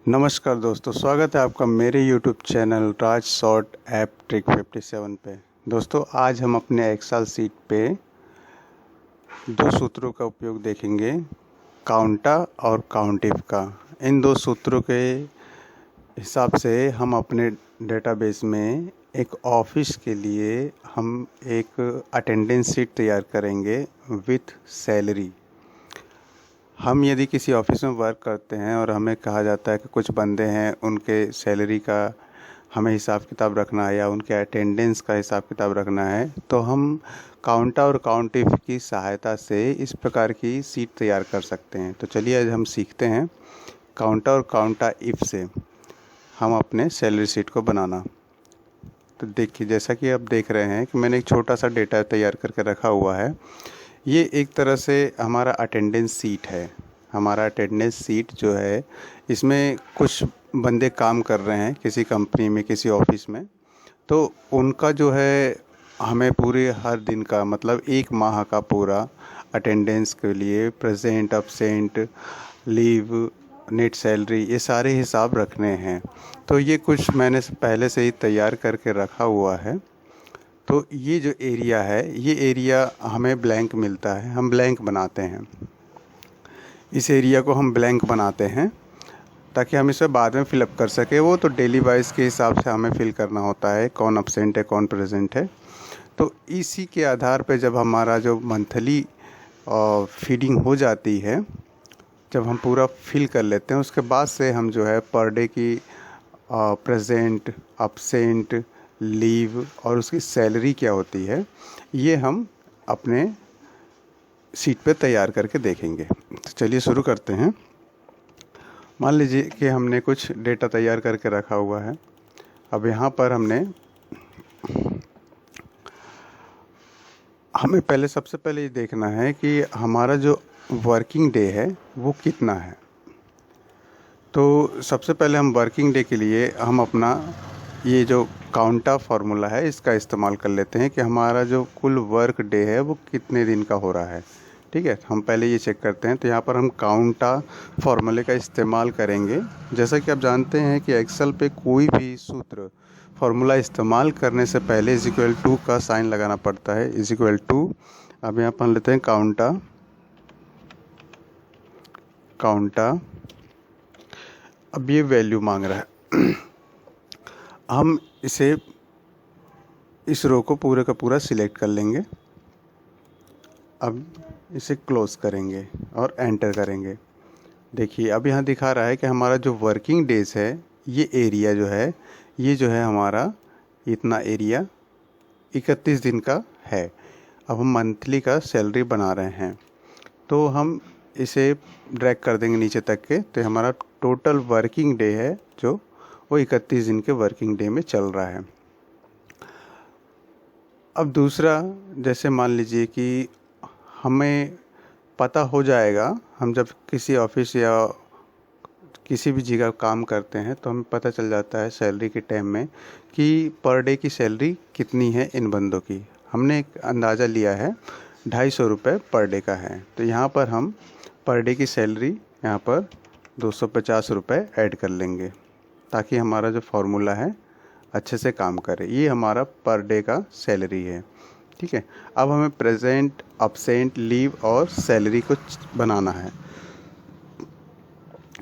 नमस्कार दोस्तों, स्वागत है आपका मेरे YouTube चैनल राज शॉर्ट ऐप ट्रिक 57 पे। दोस्तों, आज हम अपने एक्सेल सीट पे दो सूत्रों का उपयोग देखेंगे, काउंटा और काउंटिव का। इन दो सूत्रों के हिसाब से हम अपने डेटाबेस में एक ऑफिस के लिए हम एक अटेंडेंस शीट तैयार करेंगे विथ सैलरी। हम यदि किसी ऑफिस में वर्क करते हैं और हमें कहा जाता है कि कुछ बंदे हैं, उनके सैलरी का हमें हिसाब किताब रखना है या उनके अटेंडेंस का हिसाब किताब रखना है, तो हम काउंटा और काउंटिव की सहायता से इस प्रकार की सीट तैयार कर सकते हैं। तो चलिए आज हम सीखते हैं काउंटा और काउंटा इफ से हम अपने सैलरी सीट को बनाना। तो देखिए, जैसा कि आप देख रहे हैं कि मैंने एक छोटा सा डेटा तैयार करके रखा हुआ है। ये एक तरह से हमारा अटेंडेंस सीट है। हमारा अटेंडेंस सीट जो है, इसमें कुछ बंदे काम कर रहे हैं किसी कंपनी में, किसी ऑफिस में, तो उनका जो है हमें पूरे हर दिन का मतलब एक माह का पूरा अटेंडेंस के लिए present, absent, leave, net salary, ये सारे हिसाब रखने हैं। तो ये कुछ मैंने पहले से ही तैयार करके रखा हुआ है। तो ये जो एरिया है, ये एरिया हमें ब्लैंक मिलता है, हम ब्लैंक बनाते हैं। इस एरिया को हम ब्लैंक बनाते हैं ताकि हम इसे बाद में फिलअप कर सके। वो तो डेली वाइज के हिसाब से हमें फिल करना होता है, कौन अब्सेंट है, कौन प्रेजेंट है। तो इसी के आधार पे जब हमारा जो मंथली फीडिंग हो जाती है, जब हम पूरा फिल कर लेते हैं, उसके बाद से हम जो है पर डे की प्रेजेंट, अब्सेंट, लीव और उसकी सैलरी क्या होती है, ये हम अपने सीट पे तैयार करके देखेंगे। तो चलिए शुरू करते हैं। मान लीजिए कि हमने कुछ डेटा तैयार करके रखा हुआ है। अब यहाँ पर हमें पहले सबसे पहले ये देखना है कि हमारा जो वर्किंग डे है वो कितना है। तो सबसे पहले हम वर्किंग डे के लिए हम अपना ये जो काउंटा फार्मूला है इसका इस्तेमाल कर लेते हैं कि हमारा जो कुल वर्क डे है वो कितने दिन का हो रहा है। ठीक है, हम पहले ये चेक करते हैं। तो यहाँ पर हम काउंटा फार्मूले का इस्तेमाल करेंगे। जैसा कि आप जानते हैं कि एक्सेल पे कोई भी सूत्र फार्मूला इस्तेमाल करने से पहले =2 का साइन लगाना पड़ता है, =2। अब यहाँ पर लेते हैं काउंटा। अब ये वैल्यू मांग रहा है। हम इस रो को पूरे का पूरा सिलेक्ट कर लेंगे। अब इसे क्लोज करेंगे और एंटर करेंगे। देखिए, अब यहाँ दिखा रहा है कि हमारा जो वर्किंग डेज है, ये एरिया जो है, ये जो है हमारा इतना एरिया 31 दिन का है। अब हम मंथली का सैलरी बना रहे हैं, तो हम इसे ड्रैग कर देंगे नीचे तक के। तो हमारा टोटल वर्किंग डे है जो वो 31 दिन के वर्किंग डे में चल रहा है। अब दूसरा, जैसे मान लीजिए कि हमें पता हो जाएगा, हम जब किसी ऑफिस या किसी भी जगह काम करते हैं तो हमें पता चल जाता है सैलरी के टाइम में कि पर डे की सैलरी कितनी है इन बंदों की। हमने एक अंदाज़ा लिया है, 250 रुपये पर डे का है। तो यहाँ पर हम पर डे की सैलरी यहाँ पर 250 रुपये ऐड कर लेंगे ताकि हमारा जो फार्मूला है अच्छे से काम करे। ये हमारा पर डे का सैलरी है। ठीक है, अब हमें प्रेजेंट, अब्सेंट, लीव और सैलरी को बनाना है।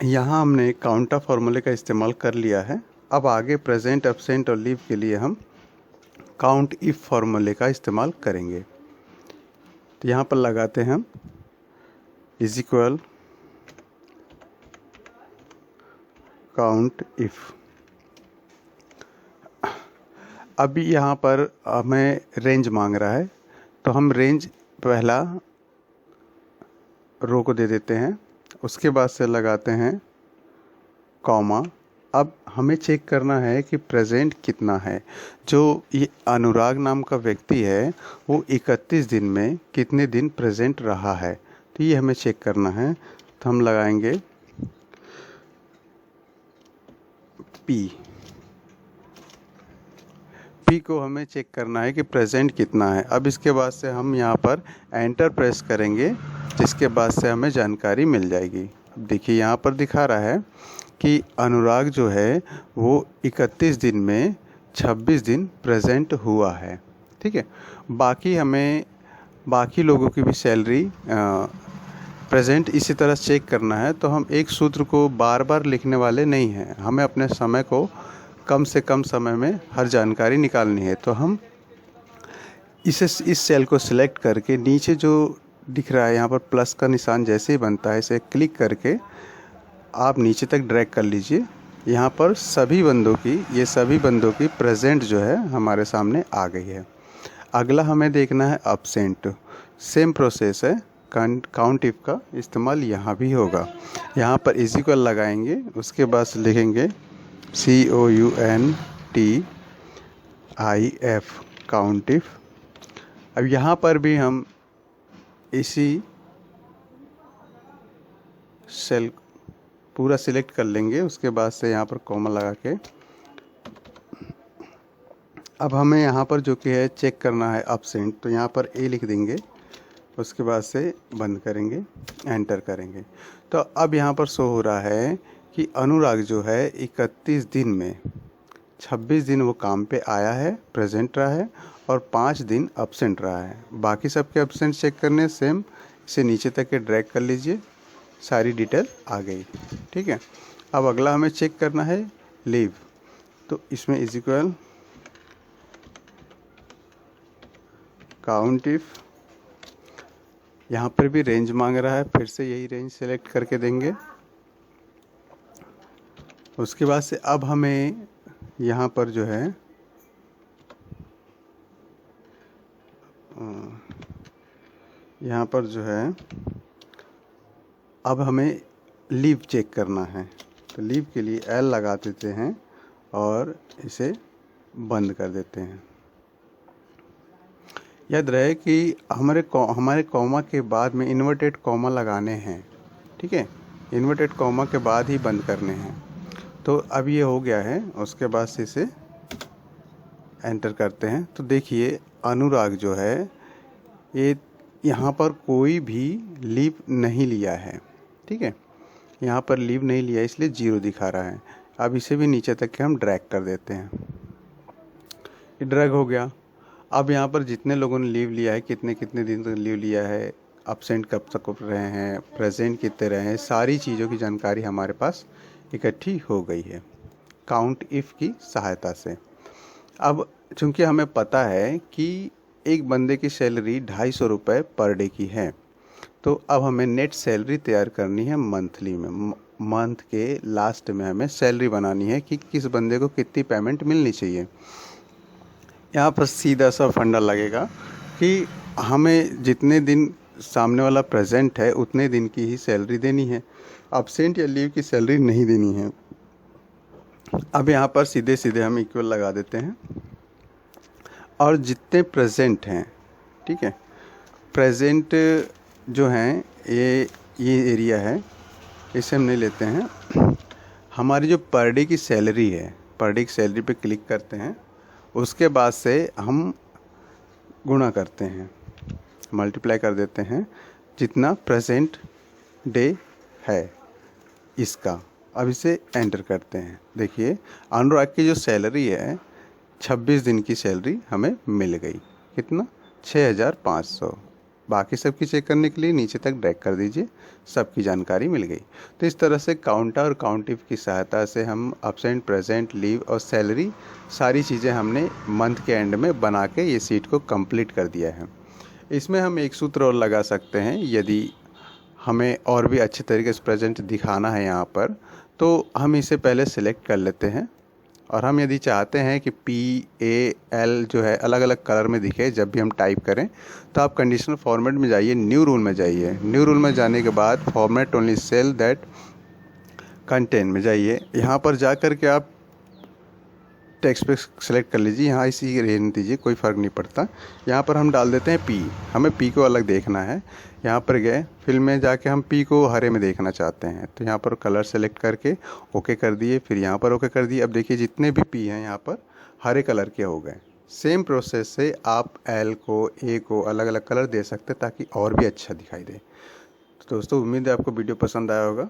यहाँ हमने काउंटा फार्मूले का इस्तेमाल कर लिया है। अब आगे प्रेजेंट, अब्सेंट और लीव के लिए हम काउंट इफ फार्मूले का इस्तेमाल करेंगे। तो यहाँ पर लगाते हैं हम = काउंट इफ। अभी यहाँ पर हमें रेंज मांग रहा है, तो हम रेंज पहला रो को दे देते हैं, उसके बाद से लगाते हैं कॉमा। अब हमें चेक करना है कि प्रेजेंट कितना है। जो ये अनुराग नाम का व्यक्ति है वो 31 दिन में कितने दिन प्रेजेंट रहा है, तो ये हमें चेक करना है। तो हम लगाएंगे पी को हमें चेक करना है कि प्रेजेंट कितना है। अब इसके बाद से हम यहाँ पर एंटर प्रेस करेंगे, जिसके बाद से हमें जानकारी मिल जाएगी। अब देखिए, यहाँ पर दिखा रहा है कि अनुराग जो है वो 31 दिन में 26 दिन प्रेजेंट हुआ है। ठीक है, बाकी लोगों की भी सैलरी प्रेजेंट इसी तरह चेक करना है। तो हम एक सूत्र को बार बार लिखने वाले नहीं हैं, हमें अपने समय को कम से कम समय में हर जानकारी निकालनी है। तो हम इस सेल को सिलेक्ट करके नीचे जो दिख रहा है यहाँ पर प्लस का निशान जैसे ही बनता है, इसे क्लिक करके आप नीचे तक ड्रैग कर लीजिए। यहाँ पर सभी बंदों की प्रेजेंट जो है हमारे सामने आ गई है। अगला हमें देखना है एब्सेंट। सेम प्रोसेस है, काउंट इफ का इस्तेमाल यहाँ भी होगा। यहाँ पर इज इक्वल लगाएंगे, उसके बाद लिखेंगे COUNTIF काउंट इफ। अब यहाँ पर भी हम इसी सेल पूरा सिलेक्ट कर लेंगे, उसके बाद से यहाँ पर कॉमा लगा के अब हमें यहाँ पर जो कि है चेक करना है एब्सेंट, तो यहाँ पर ए लिख देंगे, उसके बाद से बंद करेंगे, एंटर करेंगे। तो अब यहाँ पर शो हो रहा है कि अनुराग जो है 31 दिन में 26 दिन वो काम पे आया है, प्रेजेंट रहा है, और 5 दिन एब्सेंट रहा है। बाकी सबके एब्सेंट चेक करने सेम, इसे नीचे तक के ड्रैग कर लीजिए, सारी डिटेल आ गई। ठीक है, अब अगला हमें चेक करना है लीव। तो इसमें इज इक्वल काउंट इफ, यहाँ पर भी रेंज मांग रहा है, फिर से यही रेंज सेलेक्ट करके देंगे। उसके बाद से अब हमें यहाँ पर जो है अब हमें लीव चेक करना है। तो लीव के लिए एल लगा देते हैं और इसे बंद कर देते हैं। याद रहे कि हमारे कॉमा के बाद में इन्वर्टेड कॉमा लगाने हैं। ठीक है, इन्वर्टेड कॉमा के बाद ही बंद करने हैं। तो अब ये हो गया है, उसके बाद से इसे एंटर करते हैं। तो देखिए अनुराग जो है ये यहाँ पर कोई भी लीव नहीं लिया है। ठीक है, यहाँ पर लीव नहीं लिया इसलिए 0 दिखा रहा है। अब इसे भी नीचे तक के हम ड्रैग कर देते हैं, ये ड्रैग हो गया। अब यहाँ पर जितने लोगों ने लीव लिया है, कितने कितने दिन तक लीव लिया है, एब्सेंट कब तक रहे हैं, प्रेजेंट कितने रहे हैं, सारी चीज़ों की जानकारी हमारे पास इकट्ठी हो गई है काउंट इफ़ की सहायता से। अब चूंकि हमें पता है कि एक बंदे की सैलरी 250 रुपये पर डे की है, तो अब हमें नेट सैलरी तैयार करनी है मंथली में। मंथ के लास्ट में हमें सैलरी बनानी है कि किस बंदे को कितनी पेमेंट मिलनी चाहिए। यहाँ पर सीधा सा फंडा लगेगा कि हमें जितने दिन सामने वाला प्रेजेंट है उतने दिन की ही सैलरी देनी है, एब्सेंट या लीव की सैलरी नहीं देनी है। अब यहाँ पर सीधे सीधे हम इक्वल लगा देते हैं और जितने प्रेजेंट हैं, ठीक है, प्रेजेंट जो हैं ये एरिया है, इसे हम नहीं लेते हैं। हमारी जो पर डे की सैलरी है, पर डे की सैलरी पे क्लिक करते हैं, उसके बाद से हम गुणा करते हैं, मल्टीप्लाई कर देते हैं जितना प्रेजेंट डे है इसका। अब इसे एंटर करते हैं। देखिए अनुराग की जो सैलरी है 26 दिन की सैलरी हमें मिल गई, कितना 6500। बाकी सबकी चेक करने के लिए नीचे तक ड्रैग कर दीजिए, सबकी जानकारी मिल गई। तो इस तरह से काउंटर और काउंटिव की सहायता से हम एब्सेंट, प्रेजेंट, लीव और सैलरी सारी चीज़ें हमने मंथ के एंड में बना के ये सीट को कंप्लीट कर दिया है। इसमें हम एक सूत्र और लगा सकते हैं, यदि हमें और भी अच्छे तरीके से प्रेजेंट दिखाना है यहाँ पर, तो हम इसे पहले सिलेक्ट कर लेते हैं और हम यदि चाहते हैं कि PAL जो है अलग अलग कलर में दिखे जब भी हम टाइप करें, तो आप कंडीशनल फॉर्मेट में जाइए, न्यू रूल में जाइए। न्यू रूल में जाने के बाद format only cell that content में जाइए। यहाँ पर जा कर के आप टेक्स्ट पे सेलेक्ट कर लीजिए, यहाँ इसी रहने दीजिए, कोई फ़र्क नहीं पड़ता। यहाँ पर हम डाल देते हैं P, हमें P को अलग देखना है। यहाँ पर गए, फिल में जाके हम P को हरे में देखना चाहते हैं, तो यहाँ पर कलर सेलेक्ट करके ओके कर दिए, फिर यहाँ पर ओके कर दिए। अब देखिए जितने भी P हैं यहाँ पर हरे कलर के हो गए। सेम प्रोसेस से आप L को, A को अलग अलग कलर दे सकते हैं ताकि और भी अच्छा दिखाई दे। तो दोस्तों उम्मीद है आपको वीडियो पसंद आया होगा।